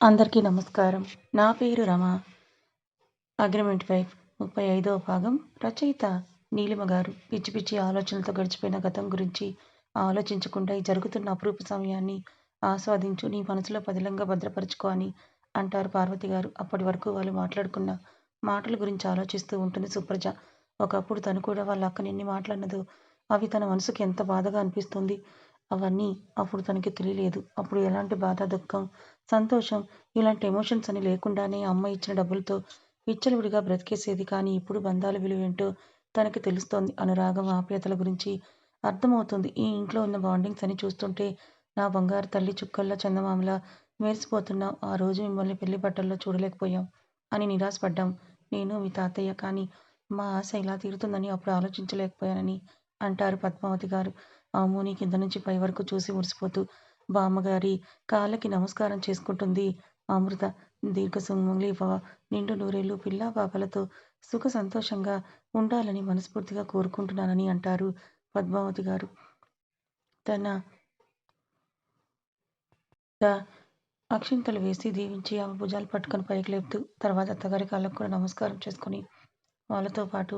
అందరికీ నమస్కారం. నా పేరు రమ. అగ్రిమెంట్ వైఫ్ 35వ భాగం. రచయిత నీలిమ గారు. పిచ్చి పిచ్చి ఆలోచనలతో గడిచిపోయిన గతం గురించి ఆలోచించకుండా ఈ జరుగుతున్న అపురూప సమయాన్ని ఆస్వాదించు. నీ మనసులో పదిలంగా భద్రపరుచుకో అని అంటారు పార్వతి గారు. అప్పటి వరకు వాళ్ళు మాట్లాడుకున్న మాటల గురించి ఆలోచిస్తూ ఉంటుంది సుప్రజ. ఒకప్పుడు తను కూడా వాళ్ళ అక్కని ఎన్ని మాటలన్నదో, అవి తన మనసుకి ఎంత బాధగా అనిపిస్తుంది. అవన్నీ అప్పుడు తనకి తెలియలేదు. అప్పుడు ఎలాంటి బాధ, దుఃఖం, సంతోషం ఇలాంటి ఎమోషన్స్ అని లేకుండానే అమ్మ ఇచ్చిన డబ్బులతో విచ్చలవిడిగా బ్రతికేసేది. కానీ ఇప్పుడు బంధాల విలువేంటో తనకి తెలుస్తోంది. అనురాగం, ఆప్యాయతల గురించి అర్థమవుతుంది. ఈ ఇంట్లో ఉన్న బాండింగ్స్ అని చూస్తుంటే నా బంగారు తల్లి, చుక్కల్లా చందమామలా మెరిసిపోతున్నావు. ఆ రోజు మిమ్మల్ని పెళ్లి బట్టల్లో చూడలేకపోయాం అని నిరాశపడ్డాం నేను, మీ తాతయ్య. కానీ మా ఆశ ఇలా తీరుతుందని అప్పుడు ఆలోచించలేకపోయానని అంటారు పద్మావతి గారు. అమ్మోని కింద నుంచి పై వరకు చూసి మురిసిపోతూ బామ్మగారి కాళ్ళకి నమస్కారం చేసుకుంటుంది అమృత. దీర్ఘ సుమంగళి భవ, నిండు నూరేళ్లు పిల్లా పాపలతో సుఖ సంతోషంగా ఉండాలని మనస్ఫూర్తిగా కోరుకుంటున్నానని అంటారు పద్మావతి గారు. తన అక్షింతలు వేసి దీవించి ఆమె భుజాలు పట్టుకొని పైకి లేపుతూ తర్వాత అత్తగారి కాళ్ళకు కూడా నమస్కారం చేసుకుని వాళ్ళతో పాటు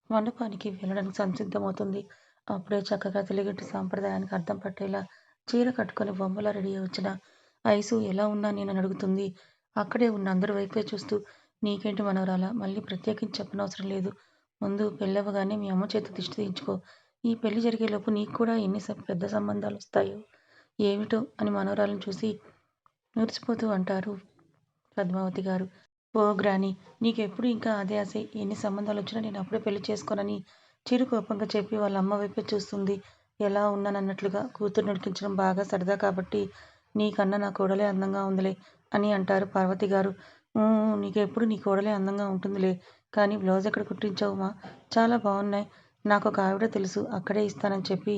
మండపానికి వెళ్ళడానికి సంసిద్ధమవుతుంది. అప్పుడే చక్కగా తెలుగింటి సాంప్రదాయానికి అర్థం పట్టేలా చీర కట్టుకొని బొమ్మలా రెడీ అయి వచ్చిన ఐసు ఎలా ఉన్నా నేనని అడుగుతుంది. అక్కడే ఉన్న అందరి వైపే చూస్తూ నీకేంటి మనవరాలా, మళ్ళీ ప్రత్యేకించి చెప్పనవసరం లేదు. ముందు పెళ్ళవ్వగానే మీ అమ్మ చేత దిష్టి తీయించుకో. ఈ పెళ్లి జరిగేలోపు నీకు కూడా ఎన్ని పెద్ద సంబంధాలు వస్తాయో ఏమిటో అని మనవరాలను చూసి మురిసిపోతూ అంటారు పద్మావతి గారు. ఓ గ్రాని, నీకెప్పుడు ఇంకా అదే ఆశే. ఎన్ని సంబంధాలొచ్చినా నేను అప్పుడే పెళ్లి చేసుకోనని చిరు కోపంగా చెప్పి వాళ్ళ అమ్మ వైపే చూస్తుంది. ఎలా ఉన్నానన్నట్లుగా. కూతుర్ని ఉడికించడం బాగా సరదా కాబట్టి నీకన్నా నా కోడలే అందంగా ఉందిలే అని అంటారు పార్వతి గారు. నీకెప్పుడు నీ కోడలే అందంగా ఉంటుందిలే. కానీ బ్లౌజ్ ఎక్కడ కుట్టించావు మా? చాలా బాగున్నాయి. నాకొక ఆవిడ తెలుసు, అక్కడే ఇస్తానని చెప్పి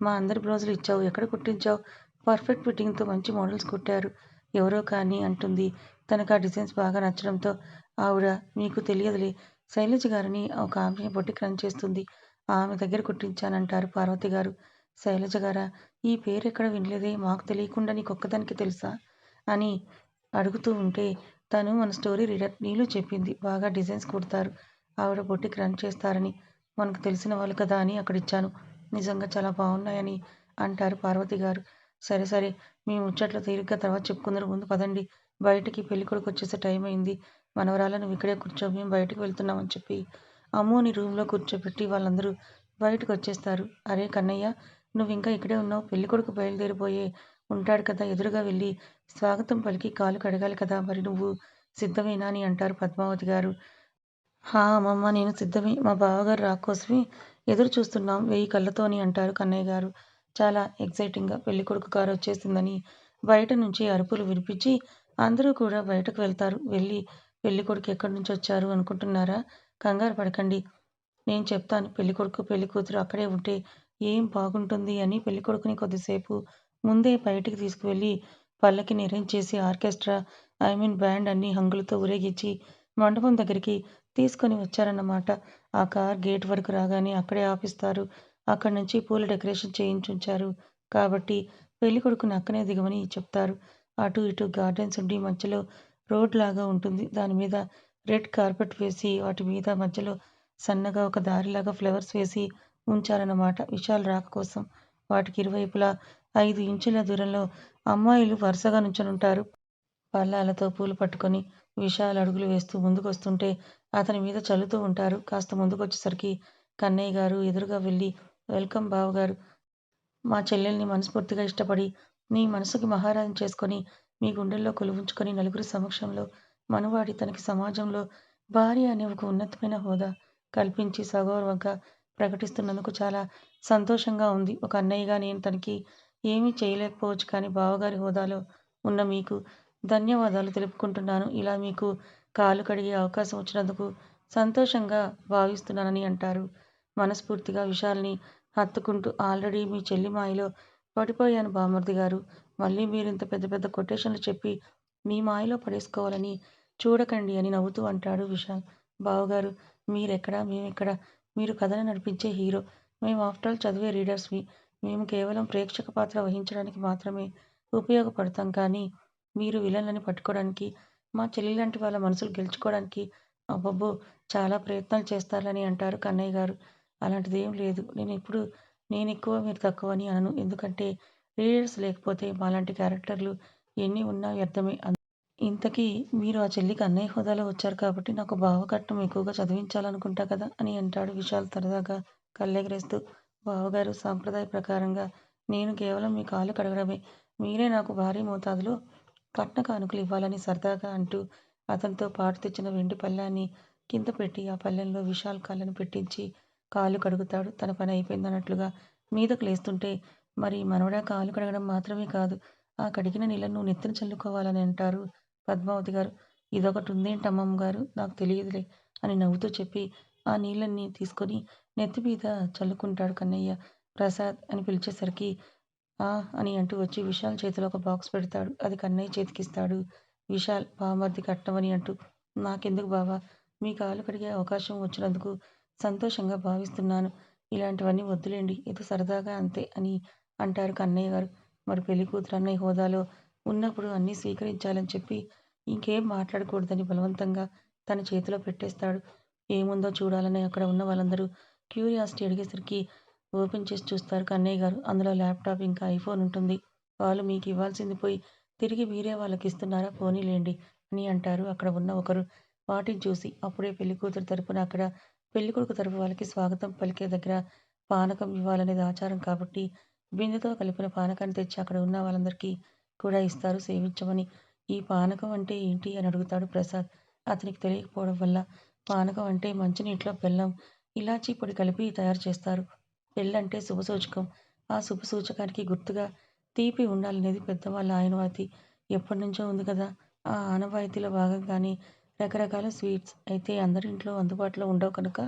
మా అందరి బ్లౌజులు ఇచ్చావు. ఎక్కడ కుట్టించావు? పర్ఫెక్ట్ ఫిట్టింగ్తో మంచి మోడల్స్ కుట్టారు ఎవరో కానీ అంటుంది. తనకు ఆ డిజైన్స్ బాగా నచ్చడంతో ఆవిడ మీకు తెలియదులే, శైలజ గారని ఒక ఆమె బొటిక్ రన్ చేస్తుంది. ఆమె దగ్గర కుట్టించానంటారు పార్వతి గారు. శైలజ గారా? ఈ పేరు ఎక్కడ వినలేదే, మాకు తెలియకుండా నీకొక్కదానికి తెలుసా అని అడుగుతూ ఉంటే తను మన స్టోరీ రీడర్ నీళ్ళు చెప్పింది. బాగా డిజైన్స్ కుడతారు, ఆవిడ బొటిక్ రన్ చేస్తారని. మనకు తెలిసిన వాళ్ళు కదా అని అక్కడిచ్చాను. నిజంగా చాలా బాగున్నాయని అంటారు పార్వతి గారు. సరే సరే, మీ ముచ్చట్లు తీరిగ్గా తర్వాత చెప్పుకుందరు. ముందు పదండి బయటికి, పెళ్ళికొడుకు వచ్చేసే టైం అయింది. మనవరాలు నువ్వు ఇక్కడే కూర్చో, మేము బయటికి వెళ్తున్నామని చెప్పి అమ్మోని రూమ్లో కూర్చోబెట్టి వాళ్ళందరూ బయటకు వచ్చేస్తారు. అరే కన్నయ్య, నువ్వు ఇంకా ఇక్కడే ఉన్నావు? పెళ్ళికొడుకు బయలుదేరిపోయే ఉంటాడు కదా, ఎదురుగా వెళ్ళి స్వాగతం పలికి కాలు కడగాలి కదా, మరి నువ్వు సిద్ధమేనా అని అంటారు పద్మావతి గారు. హా అమ్మమ్మ, నేను సిద్ధమే. మా బావగారు రాకోసమే ఎదురు చూస్తున్నాం 1000 కళ్ళతోని అంటారు కన్నయ్య గారు. చాలా ఎక్సైటింగ్గా పెళ్ళికొడుకు కారు వచ్చేసిందని బయట నుంచి అరుపులు వినిపించి అందరూ కూడా బయటకు వెళ్తారు. వెళ్ళి పెళ్ళికొడుకు ఎక్కడి నుంచి వచ్చారు అనుకుంటున్నారా? కంగారు పడకండి, నేను చెప్తాను. పెళ్ళికొడుకు పెళ్ళికూతురు అక్కడే ఉంటే ఏం బాగుంటుంది అని పెళ్ళికొడుకుని కొద్దిసేపు ముందే బయటికి తీసుకువెళ్ళి పల్లకిని అరేంజ్ చేసి ఆర్కెస్ట్రా, బ్యాండ్ అన్ని హంగులతో ఊరేగించి మండపం దగ్గరికి తీసుకొని వచ్చారన్నమాట. ఆ కార్ గేట్ వరకు రాగానే అక్కడే ఆపిస్తారు. అక్కడి నుంచి పూల డెకరేషన్ చేయించుంచారు కాబట్టి పెళ్ళికొడుకుని అక్కనే దిగమని చెప్తారు. అటు ఇటు గార్డెన్స్ ఉండి మధ్యలో రోడ్ లాగా ఉంటుంది. దాని మీద రెడ్ కార్పెట్ వేసి వాటి మీద మధ్యలో సన్నగా ఒక దారిలాగా ఫ్లవర్స్ వేసి ఉంచారన్నమాట విశాల్ రాక కోసం. వాటికి ఇరువైపులా 5 ఇంచుల దూరంలో అమ్మాయిలు వరుసగా నుంచొనుంటారు. పళ్ళాలతో పూలు పట్టుకొని విశాల్ అడుగులు వేస్తూ ముందుకొస్తుంటే అతని మీద చల్లుతూ ఉంటారు. కాస్త ముందుకొచ్చేసరికి కన్నయ్య గారు ఎదురుగా వెళ్ళి వెల్కమ్ బావగారు. మా చెల్లెల్ని మనస్ఫూర్తిగా ఇష్టపడి మీ మనసుకి మహారాజుని చేసుకొని మీ గుండెల్లో కొలువుంచుకొని నలుగురి సమక్షంలో మనువాడి తనకి సమాజంలో భార్య అనే ఒక ఉన్నతమైన హోదా కల్పించి సగౌరవంగా ప్రకటిస్తున్నందుకు చాలా సంతోషంగా ఉంది. ఒక అన్నయ్యగా నేను తనకి ఏమీ చేయలేకపోవచ్చు, కానీ బావగారి హోదాలో ఉన్న మీకు ధన్యవాదాలు తెలుపుకుంటున్నాను. ఇలా మీకు కాళ్ళు కడిగే అవకాశం వచ్చినందుకు సంతోషంగా భావిస్తున్నానని అంటారు మనస్ఫూర్తిగా విశాల్ని హత్తుకుంటూ. ఆల్రెడీ మీ చెల్లి మాయలో పడిపోయాను బామ్మర్ది గారు. మళ్ళీ మీరింత పెద్ద పెద్ద కొటేషన్లు చెప్పి మీ మాయలో పడేసుకోవాలని చూడకండి అని నవ్వుతూ అంటాడు విశాల్. బావగారు, మీరెక్కడ మేమెక్కడ? మీరు కథని నడిపించే హీరో, మేము ఆఫ్టర్ ఆల్ చదివే రీడర్స్వి. మేము కేవలం ప్రేక్షక పాత్ర వహించడానికి మాత్రమే ఉపయోగపడతాం. కానీ మీరు విలన్లని పట్టుకోవడానికి, మా చెల్లి లాంటి వాళ్ళ మనసులు గెలుచుకోవడానికి అబ్బబ్బో! చాలా ప్రయత్నాలు చేస్తారని అంటారు కన్నయ్య గారు. అలాంటిదేం లేదు. నేనెక్కువ మీరు తక్కువ అని అనను. ఎందుకంటే రీడర్స్ లేకపోతే మాలాంటి క్యారెక్టర్‌లు ఎన్ని ఉన్నా వ్యర్థమే. ఇంతకీ మీరు ఆ చెల్లికి అన్నయ్య హోదాలో వచ్చారు కాబట్టి నాకు బావకట్నం ఎక్కువగా చదివించాలనుకుంటా కదా! అని అంటాడు విశాల్ సరదాగా కళ్ళెగరేస్తూ. బావగారు సాంప్రదాయ ప్రకారంగా నేను కేవలం మీ కాళ్ళు కడగడమే. మీరే నాకు భారీ మోతాదులో కట్న కానుకలు ఇవ్వాలని సరదాగా అంటూ అతనితో పాటు తెచ్చిన వెండి పళ్ళాన్ని కింద పెట్టి ఆ పళ్ళెంలో విశాల్ కాళ్ళను పెట్టించి కాళ్ళు కడుగుతాడు. తన పని అయిపోయిందన్నట్లుగా మీదకు లేస్తుంటే మరి మనవడా కాళ్ళు కడగడం మాత్రమే కాదు, ఆ కడిగిన నీళ్ళను నువ్వు నెత్తిన చల్లుకోవాలని అంటారు పద్మావతి గారు. "ఇదొకటుందేంటమ్మమ్మ గారు నాకు తెలియదులే" అని నవ్వుతూ చెప్పి ఆ నీళ్ళన్నీ తీసుకొని నెత్తి మీద చల్లుకుంటాడు కన్నయ్య. ప్రసాద్ అని పిలిచేసరికి ఆ! అని అంటూ వచ్చి విశాల్ చేతిలో ఒక బాక్స్ పెడతాడు. అది కన్నయ్య చేతికిస్తాడు. విశాల్ బామర్ది కట్నమని అంటూ నాకెందుకు బావ, మీ కాళ్ళు కడిగే అవకాశం వచ్చినందుకు సంతోషంగా భావిస్తున్నాను. ఇలాంటివన్నీ వద్దులెండి. ఏదో సరదాగా అంతే అని అంటారు కన్నయ్య గారు. మరి పెళ్లి కూతురు అన్నయ్య హోదాలో ఉన్నప్పుడు అన్నీ స్వీకరించాలని చెప్పి ఇంకేం మాట్లాడకూడదని బలవంతంగా తన చేతిలో పెట్టేస్తాడు. ఏముందో చూడాలని అక్కడ ఉన్న వాళ్ళందరూ క్యూరియాసిటీ అడిగేసరికి ఓపెన్ చేసి చూస్తారు కన్నయ్య గారు. అందులో ల్యాప్‌టాప్ ఇంకా ఐఫోన్ ఉంటుంది. వాళ్ళు మీకివ్వాల్సింది పోయి తిరిగి మీరే వాళ్ళకిస్తున్నారా పోనీలెండి అని అంటారు అక్కడ ఉన్న ఒకరు వాటిని చూసి. అప్పుడే పెళ్ళికూతురు తరపున అక్కడ పెళ్ళికొడుకు తరపు వాళ్ళకి స్వాగతం పలికే దగ్గర పానకం ఇవ్వాలనేది ఆచారం కాబట్టి బిందెతో కలిపిన పానకాన్ని తెచ్చి అక్కడ ఉన్న వాళ్ళందరికీ కూడా ఇస్తారు సేవించమని. ఈ పానకం అంటే ఏంటి అని అడుగుతాడు ప్రసాద్. అతనికి తెలియకపోవడం వల్ల పానకం అంటే మంచినీటిలో బెల్లం, ఇలాచీ పొడి కలిపి తయారు చేస్తారు. పెళ్ళంటే శుభసూచకం. ఆ శుభసూచకానికి గుర్తుగా తీపి ఉండాలనేది పెద్దవాళ్ళ ఆనవాయితీ. ఎప్పటినుంచో ఉంది కదా! ఆ ఆనవాయితీలో భాగంగానే రకరకాల స్వీట్స్. అయితే అందరి ఇంట్లో అందుబాటులో ఉండవు కనుక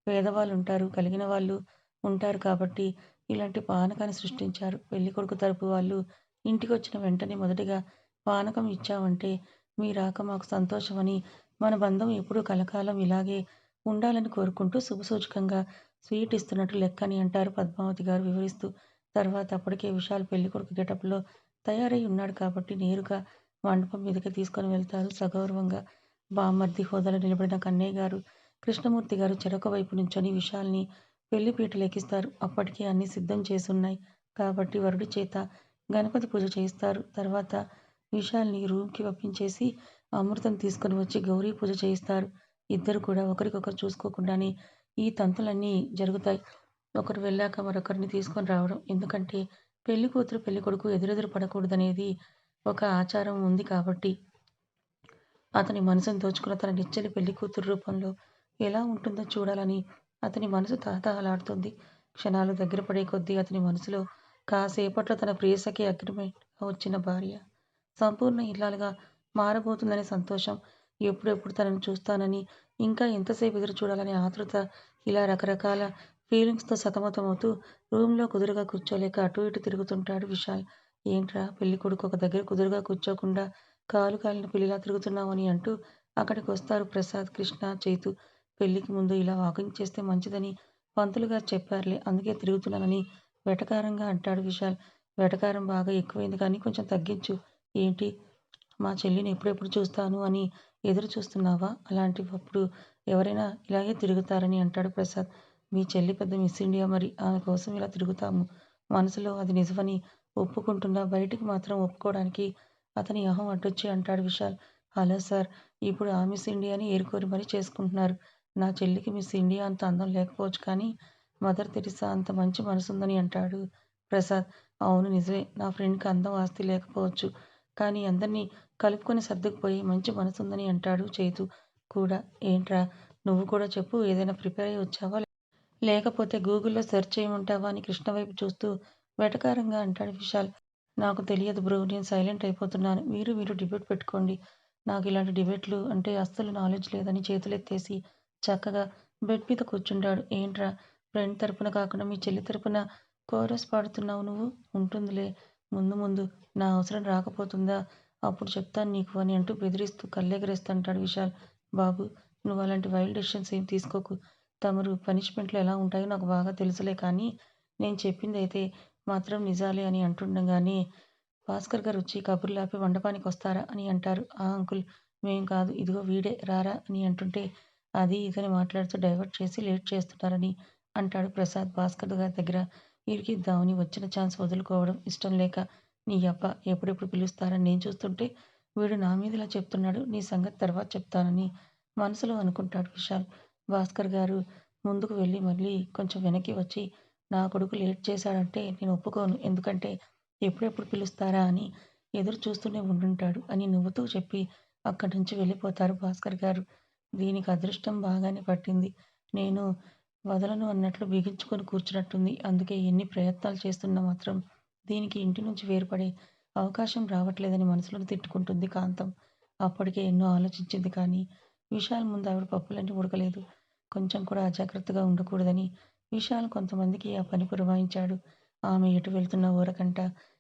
పేదవాళ్ళుంటారు, కలిగిన వాళ్ళు ఉంటారు కాబట్టి ఇలాంటి పానకాన్ని సృష్టించారు. పెళ్ళికొడుకు తరపు వాళ్ళు ఇంటికొచ్చిన వెంటనే మొదటిగా పానకం ఇచ్చావంటే మీ రాక మాకు సంతోషమని, మన బంధం ఎప్పుడూ కలకాలం ఇలాగే ఉండాలని కోరుకుంటూ శుభసూచకంగా స్వీట్ ఇస్తున్నట్టు లెక్క అని అంటారు పద్మావతి గారు వివరిస్తూ. తర్వాత అప్పటికే విశాల్ పెళ్ళికొడుకు గెటప్‌లో తయారై ఉన్నాడు కాబట్టి నేరుగా మండపం మీదకి తీసుకొని వెళ్తారు సగౌరవంగా. బామ్మర్ది హోదాలో నిలబడిన కన్నయ్య గారు, కృష్ణమూర్తి గారు చెరొక వైపు నుంచొని విశాల్‌ని పెళ్లి పీటలెక్కిస్తారు. అప్పటికే అన్నీ సిద్ధం చేసున్నాయి కాబట్టి వరుడి చేత గణపతి పూజ చేయిస్తారు. తర్వాత విశాల్‌ని రూమ్‌కి పంపించేసి అమృతం తీసుకొని వచ్చి గౌరీ పూజ చేయిస్తారు. ఇద్దరు కూడా ఒకరికొకరు చూసుకోకుండానే ఈ తంతులన్నీ జరుగుతాయి. ఒకరు వెళ్ళాక మరొకరిని తీసుకొని రావడం. ఎందుకంటే పెళ్లి కూతురు, పెళ్ళికొడుకు ఎదురెదురు పడకూడదనేది ఒక ఆచారం ఉంది కాబట్టి. అతని మనసును దోచుకున్న తన నిచ్చెన పెళ్ళికూతురు రూపంలో ఎలా ఉంటుందో చూడాలని అతని మనసు తహతహలాడుతుంది. క్షణాలు దగ్గర పడే కొద్దీ అతని మనసులో కాసేపట్లో తన ప్రేయసికి అగ్రిమెంట్‌గా వచ్చిన భార్య, సంపూర్ణ ఇల్లాలుగా మారబోతుందనే సంతోషం, ఎప్పుడెప్పుడు తనని చూస్తానని, ఇంకా ఎంతసేపు ఎదురు చూడాలనే ఆతృత, ఇలా రకరకాల ఫీలింగ్స్‌తో సతమతమవుతూ రూమ్‌లో కుదురుగా కూర్చోలేక అటూ ఇటూ తిరుగుతుంటాడు విశాల్. ఏంట్రా పెళ్ళికొడుకు ఒక దగ్గర కుదురుగా కూర్చోకుండా కాలు కాలిన పిల్లిలా తిరుగుతున్నావు అని అంటూ అక్కడికొస్తారు ప్రసాద్, కృష్ణ, చైతు. పెళ్ళికి ముందు ఇలా వాకింగ్ చేస్తే మంచిదని పంతులు గారు చెప్పారులే. అందుకే తిరుగుతున్నానని వెటకారంగా అంటాడు విశాల్. వెటకారం బాగా ఎక్కువైంది కానీ కొంచెం తగ్గించు. ఏంటి మా చెల్లిని ఎప్పుడెప్పుడు చూస్తాను అని ఎదురు చూస్తున్నావా? అలాంటప్పుడు ఎవరైనా ఇలాగే తిరుగుతారని అంటాడు ప్రసాద్. మీ చెల్లి పెద్ద మిస్ ఇండియా మరి. ఆమె కోసం ఇలా తిరుగుతాము. మనసులో అది నిజమని ఒప్పుకుంటున్నా బయటికి మాత్రం ఒప్పుకోవడానికి అతని అహం అడ్డొచ్చి అంటాడు విశాల్. Hello sir! ఇప్పుడు ఆ మిస్ ఇండియాని ఏరికోరి మరీ చేసుకుంటున్నారు. నా చెల్లికి మిస్ ఇండియా అంత అందం లేకపోవచ్చు కానీ మదర్ తెరిసా అంత మంచి మనసుందని అంటాడు ప్రసాద్. అవును నిజమే. నా ఫ్రెండ్‌కి అందం, ఆస్తి లేకపోవచ్చు. కానీ అందరిని కలుపుకొని సర్దుకుపోయే మంచి మనసుందని అంటాడు చైతు కూడా. ఏంట్రా నువ్వు కూడా చెప్పు ఏదైనా ప్రిపేర్ అయ్యి వచ్చావా? లేకపోతే గూగుల్‌లో సెర్చ్ చేయమంటావా? అని కృష్ణ వైపు చూస్తూ వెటకారంగా అంటాడు విశాల్. నాకు తెలియదు బ్రో. నేను సైలెంట్ అయిపోతున్నాను. మీరు డిబేట్ పెట్టుకోండి. నాకిలాంటి డిబేట్‌లు అంటే అస్సలు నాలెడ్జ్ లేదని చేతులెత్తేసి చక్కగా బెడ్ మీద కూర్చుంటాడు. ఏంట్రా ఫ్రెండ్ తరపున కాకుండా మీ చెల్లి తరపున కోరస్ పాడుతున్నావు నువ్వు? ఉంటుందిలే ముందు ముందు నా అవసరం రాకపోతుందా? అప్పుడు చెప్తాను నీకు అని అంటూ బెదిరిస్తూ కళ్ళెగరేస్తుంటాడు విశాల్. బాబు నువ్వలాంటి వైల్డ్ డెసిషన్స్ ఏం తీసుకోకు. తమరు పనిష్మెంట్‌లు ఎలా ఉంటాయో నాకు బాగా తెలుసులే కానీ నేను చెప్పిందైతే మాత్రం నిజాలే అని అంటుండగానే భాస్కర్ గారు వచ్చి కబుర్లాపి మండపానికొస్తారా అని అంటారు. ఆ అంకుల్ మేం కాదు ఇదిగో వీడే రారా అని అంటుంటే అది ఇదని మాట్లాడుతూ డైవర్ట్ చేసి లేట్ చేస్తున్నారని అంటాడు ప్రసాద్ భాస్కర్ గారి దగ్గర. ఇరికిద్దామని వచ్చిన ఛాన్స్ వదులుకోవడం ఇష్టం లేక నీ యబ్బ ఎప్పుడెప్పుడు పిలుస్తారని నేను చూస్తుంటే వీడు నా మీద ఇలా చెప్తున్నాడు. నీ సంగతి తర్వాత చెప్తానని మనసులో అనుకుంటాడు విశాల్. భాస్కర్ గారు ముందుకు వెళ్ళి మళ్ళీ కొంచెం వెనక్కి వచ్చి నా కొడుకు లేట్ చేశాడంటే నేను ఒప్పుకోను. ఎందుకంటే ఎప్పుడెప్పుడు పిలుస్తారా అని ఎదురు చూస్తూనే ఉండుంటాడు అని నవ్వుతూ చెప్పి అక్కడి నుంచి వెళ్ళిపోతారు భాస్కర్ గారు. దీనికి అదృష్టం బాగానే పట్టింది. నేను వదలను అన్నట్లు బిగించుకొని కూర్చున్నట్టుంది. అందుకే ఎన్ని ప్రయత్నాలు చేస్తున్నా మాత్రం దీనికి ఇంటి నుంచి వేరుపడే అవకాశం రావట్లేదని మనసులో తిట్టుకుంటుంది కాంతం. అప్పటికే ఎన్నో ఆలోచించింది కానీ విశాల్ ముందు ఆవిడ పప్పులన్నీ ఉడకలేదు. కొంచెం కూడా అజాగ్రత్తగా ఉండకూడదని విశాల్ కొంతమందికి ఆ పని పురమాయించాడు. ఆమె ఎటు వెళ్తున్నా ఊరకంట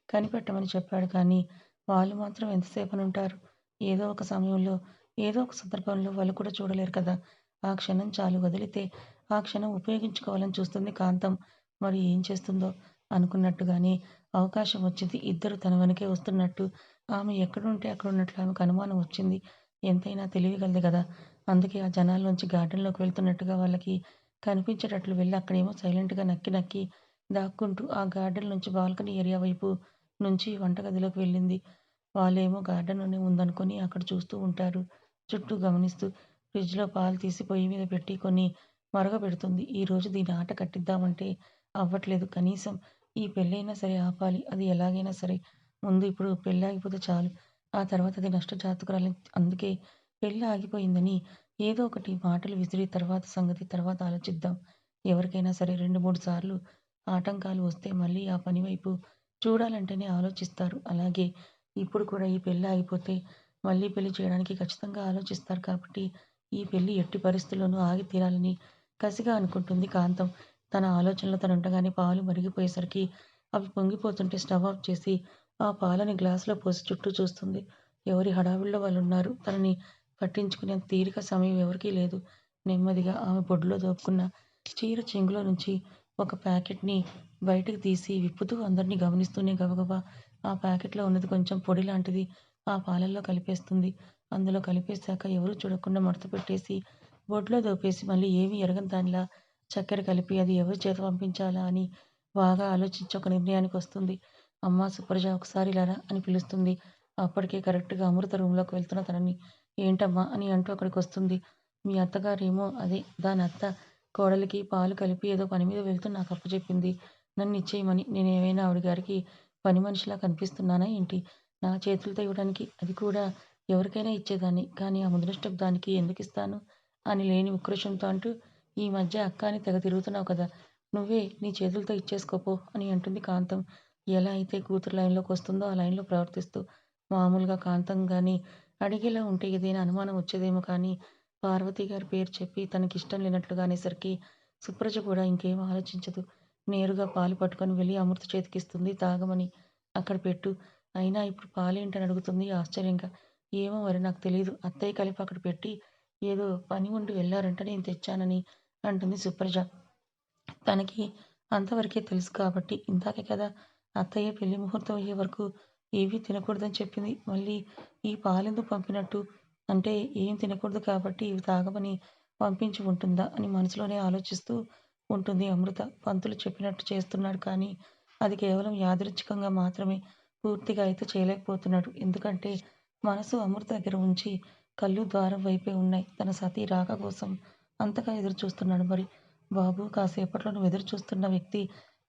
కనిపెట్టమని చెప్పాడు కానీ వాళ్ళు మాత్రం ఎంతసేపనుంటారు? ఏదో ఒక సమయంలో, ఏదో ఒక సందర్భంలో వాళ్ళు కూడా చూడలేరు కదా! ఆ క్షణం చాలు వదిలితే ఆ క్షణం ఉపయోగించుకోవాలని చూస్తుంది కాంతం. మరి ఏం చేస్తుందో? అనుకున్నట్టుగానే అవకాశం వచ్చింది. ఇద్దరు తన వెనకే వస్తున్నట్టు, ఆమె ఎక్కడుంటే అక్కడున్నట్లు ఆమెకు అనుమానం వచ్చింది. ఎంతైనా తెలివిగలది గదా! అందుకే ఆ జనాల్లోంచి గార్డెన్‌లోకి వెళ్తున్నట్టుగా వాళ్ళకి కనిపించేటట్లు వెళ్ళి అక్కడేమో సైలెంట్‌గా నక్కి నక్కి దాక్కుంటూ ఆ గార్డెన్ నుంచి బాల్కనీ ఏరియా వైపు నుంచి వంటగదిలోకి వెళ్ళింది. వాళ్ళేమో గార్డెన్‌లోనే ఉందనుకోని అక్కడ చూస్తూ ఉంటారు. చుట్టూ గమనిస్తూ ఫ్రిడ్జ్‌లో పాలు తీసి పొయ్యి మీద పెట్టి కొన్ని మరగబెడుతుంది. ఈరోజు దీని ఆట కట్టిద్దామంటే అవ్వట్లేదు. కనీసం ఈ పెళ్లయినా సరే ఆపాలి. అది ఎలాగైనా సరే. ముందు ఇప్పుడు పెళ్లి ఆగిపోతే చాలు. ఆ తర్వాత అది నష్టజాతకురాలు. అందుకే పెళ్లి ఆగిపోయిందని ఏదో ఒకటి మాటలు విసిరి తర్వాత సంగతి తర్వాత ఆలోచిద్దాం. ఎవరికైనా సరే 2, 3 సార్లు ఆటంకాలు వస్తే మళ్ళీ ఆ పని వైపు చూడాలంటేనే ఆలోచిస్తారు. అలాగే ఇప్పుడు కూడా ఈ పెళ్లి ఆగిపోతే మళ్ళీ పెళ్లి చేయడానికి ఖచ్చితంగా ఆలోచిస్తారు కాబట్టి ఈ పెళ్లి ఎట్టి పరిస్థితుల్లోనూ ఆగి తీరాలని కసిగా అనుకుంటుంది కాంతం. తన ఆలోచనలో తనుండగానే పాలు మరిగిపోయేసరికి అవి పొంగిపోతుంటే స్టవ్ ఆఫ్ చేసి ఆ పాలని గ్లాసులో పోసి చుట్టూ చూస్తుంది. ఎవరి హడావిడిలో వాళ్ళున్నారు. తనని పట్టించుకునేంత తీరిక, సమయం ఎవరికీ లేదు. నెమ్మదిగా ఆమె బొడ్లో దోపుకున్న చీర చెంగులో నుంచి ఒక ప్యాకెట్‌ని బయటకు తీసి విప్పుతూ అందరిని గమనిస్తూనే గబగబా ఆ ప్యాకెట్‌లో ఉన్నది కొంచెం పొడి లాంటిది ఆ పాలల్లో కలిపేస్తుంది. అందులో కలిపేశాక ఎవరు చూడకుండా మడత పెట్టేసి బొడ్లో దోపేసి మళ్ళీ ఏమీ ఎరగని దానిలా చక్కెర కలిపి అది ఎవరి చేత పంపించాలా అని బాగా ఆలోచించి ఒక నిర్ణయానికొస్తుంది. అమ్మా సుప్రజ ఒకసారి ఇలా రా అని పిలుస్తుంది. అప్పటికే కరెక్ట్‌గా అమృత రూమ్‌లోకి వెళ్తున్న తనని ఏంటమ్మా అని అంటూ అక్కడికొస్తుంది. మీ అత్తగారేమో అదే దాని అత్త కోడలికి పాలు కలిపి ఏదో పని మీద వెళ్తూ నాకు అప్పచెప్పింది. నన్నిచ్చేయమని. నేనేమైనా ఆవిడ గారికి పని మనిషిలా కనిపిస్తున్నానా ఏంటి? నా చేతులతో ఇవ్వడానికి అది కూడా ఎవరికైనా ఇచ్చేదాన్ని. కానీ ఆ ముదనష్టపు దానికి ఎందుకిస్తాను? అని లేని ఉక్రోషంతో అంటూ ఈ మధ్య అక్క అని తెగ తిరుగుతున్నావు కదా! నువ్వే నీ చేతులతో ఇచ్చేసుకో పో అని అంటుంది కాంతం. ఎలా అయితే కూతురు లైన్‌లోకొస్తుందో ఆ లైన్‌లో ప్రవర్తిస్తూ. మామూలుగా కాంతం గాని అడిగేలా ఉంటే ఏదైనా అనుమానం వచ్చేదేమో కానీ పార్వతి గారి పేరు చెప్పి తనకిష్టం లేనట్లుగా అనేసరికి సుప్రజ కూడా ఇంకేం ఆలోచించదు. నేరుగా పాలు పట్టుకొని వెళ్ళి అమృత చేతికిస్తుంది తాగమని. అక్కడ పెట్టు. అయినా ఇప్పుడు పాలేంటని అడుగుతుంది ఆశ్చర్యంగా. ఏమో మరి నాకు తెలీదు. అత్తయ్య కలిపి అక్కడ పెట్టి ఏదో పని ఉండి వెళ్లారంట నేను తెచ్చానని అంటుంది సుప్రజ. తనకి అంతవరకే తెలుసు కాబట్టి ఇందాకే కదా అత్తయ్య పెళ్లి ముహూర్తం అయ్యే వరకు ఏవీ తినకూడదని చెప్పింది. మళ్ళీ ఈ పాలెందుకు పంపినట్టు? అంటే ఏం తినకూడదు కాబట్టి ఇవి తాగమని పంపించి ఉంటుందా అని మనసులోనే ఆలోచిస్తూ ఉంటుంది అమృత. పంతులు చెప్పినట్టు చేస్తున్నాడు కానీ అది కేవలం యాదృచ్ఛికంగా మాత్రమే. పూర్తిగా అయితే చేయలేకపోతున్నాడు. ఎందుకంటే మనసు అమృత దగ్గర ఉంచి కళ్ళు ద్వారం వైపే ఉన్నాయి. తన సతీ రాక కోసం అంతగా ఎదురు చూస్తున్నాడు మరి. బాబు కాసేపట్లో నువ్వు ఎదురు చూస్తున్న వ్యక్తి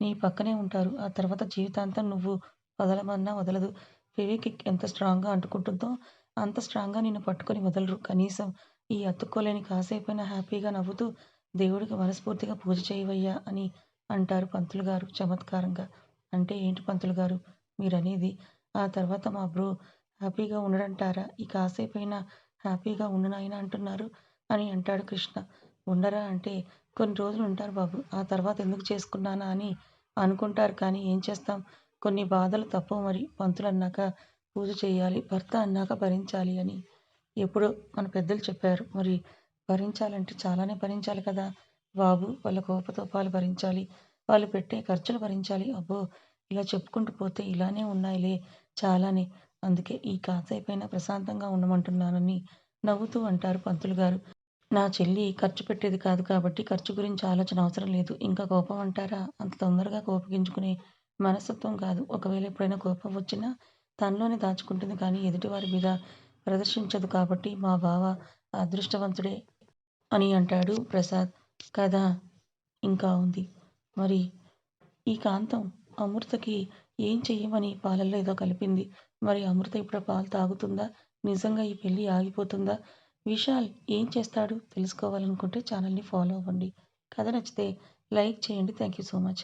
నీ పక్కనే ఉంటారు. ఆ తర్వాత జీవితాంతం నువ్వు వదలమన్నా వదలదు. ఫెవికిక్ ఎంత స్ట్రాంగ్‌గా అంటుకుంటుందో అంత స్ట్రాంగ్‌గా నిన్ను పట్టుకొని వదలరు. కనీసం ఈ అతుక్కోలేని కాసేపైనా హ్యాపీగా నవ్వుతూ దేవుడికి మనస్ఫూర్తిగా పూజ చేయవయ్యా అని అంటారు పంతులు గారు చమత్కారంగా. అంటే ఏంటి పంతులు గారు మీరనేది? ఆ తర్వాత మా బ్రో హ్యాపీగా ఉండడంటారా? ఈ కాసేపైనా హ్యాపీగా ఉండు నాయనా అంటున్నారు అని అంటాడు కృష్ణ. ఉండరా అంటే కొన్ని రోజులుంటారు బాబు. ఆ తర్వాత ఎందుకు చేసుకున్నానా అని అనుకుంటారు కానీ ఏం చేస్తాం? కొన్ని బాధలు తప్పవు మరి. పంతులన్నాక పూజ చేయాలి. భర్త అన్నాక భరించాలి అని ఎప్పుడో మన పెద్దలు చెప్పారు. మరి భరించాలంటే చాలానే భరించాలి కదా! బాబు వాళ్ళ కోపతాపాలు భరించాలి. వాళ్ళు పెట్టే ఖర్చులు భరించాలి. అబ్బో! ఇలా చెప్పుకుంటూ పోతే ఇలానే ఉన్నాయిలే. చాలానే. అందుకే ఈ కాసేపైనా ప్రశాంతంగా ఉండమంటున్నానని నవ్వుతూ అంటారు పంతులు గారు. నా చెల్లి ఖర్చు పెట్టేది కాదు కాబట్టి ఖర్చు గురించి ఆలోచన అవసరం లేదు. ఇంకా కోపం అంటారా? అంత తొందరగా కోపగించుకునే మనస్తత్వం కాదు. ఒకవేళ ఎప్పుడైనా కోపం వచ్చినా తనలోనే దాచుకుంటుంది కానీ ఎదుటివారి మీద ప్రదర్శించదు కాబట్టి మా బావ అదృష్టవంతుడే అని అంటాడు ప్రసాద్. కథ ఇంకా ఉంది. మరి ఈ కాంతం అమృతకి ఏం చెయ్యమని పాలల్లో ఏదో కలిపింది. మరి అమృత ఇప్పుడు ఆ పాలు తాగుతుందా? నిజంగా ఈ పెళ్లి ఆగిపోతుందా? విశాల్ ఏం చేస్తాడు? తెలుసుకోవాలనుకుంటే ఛానల్‌ని ఫాలో అవ్వండి. కథ నచ్చితే లైక్ చేయండి. Thank you so much.